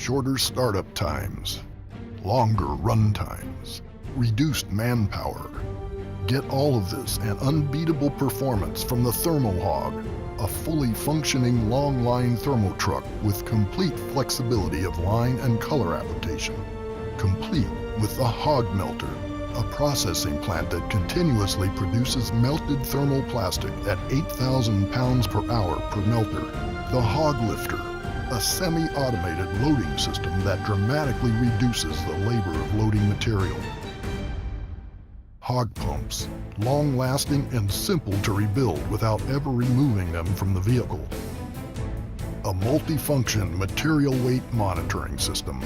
Shorter startup times, longer run times, reduced manpower. Get all of this and unbeatable performance from the Thermo Hog, a fully functioning long-line thermo truck with complete flexibility of line and color application. Complete with the Hog Melter, a processing plant that continuously produces melted thermoplastic at 8,000 pounds per hour per melter. The Hog Lifter, a semi-automated loading system that dramatically reduces the labor of loading material. Hog pumps, long-lasting and simple to rebuild without ever removing them from the vehicle. A multi-function material weight monitoring system.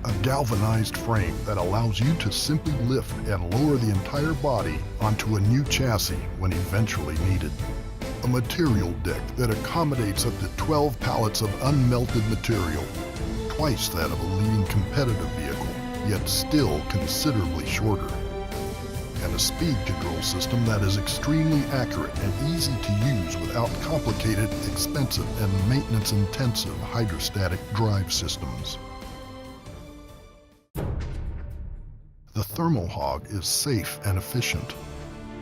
A galvanized frame that allows you to simply lift and lower the entire body onto a new chassis when eventually needed. A material deck that accommodates up to 12 pallets of unmelted material, twice that of a leading competitive vehicle, yet still considerably shorter. And a speed control system that is extremely accurate and easy to use without complicated, expensive, and maintenance-intensive hydrostatic drive systems. The Thermo Hog is safe and efficient.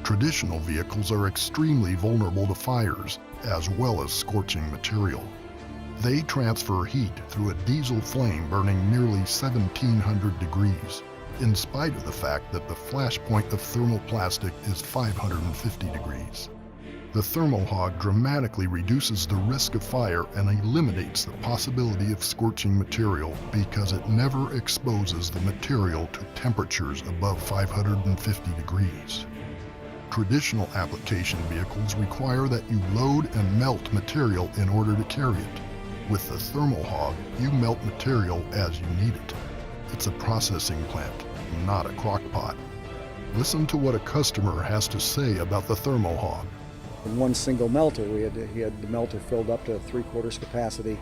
Traditional vehicles are extremely vulnerable to fires, as well as scorching material. They transfer heat through a diesel flame burning nearly 1,700 degrees, in spite of the fact that the flash point of thermoplastic is 550 degrees. The Thermo Hog dramatically reduces the risk of fire and eliminates the possibility of scorching material because it never exposes the material to temperatures above 550 degrees. Traditional application vehicles require that you load and melt material in order to carry it. With the Thermo Hog, you melt material as you need it. It's a processing plant, not a crock pot. Listen to what a customer has to say about the Thermo Hog. In one single melter, he had the melter filled up to 3/4 capacity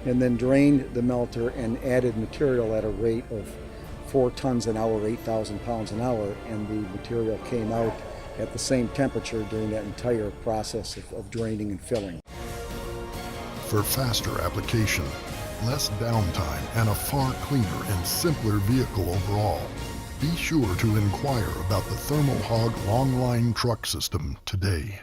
and then drained the melter and added material at a rate of 4 tons an hour, 8,000 pounds an hour, and the material came out at the same temperature during that entire process of draining and filling. For faster application, less downtime, and a far cleaner and simpler vehicle overall, be sure to inquire about the Thermo Hog Long Line Truck System today.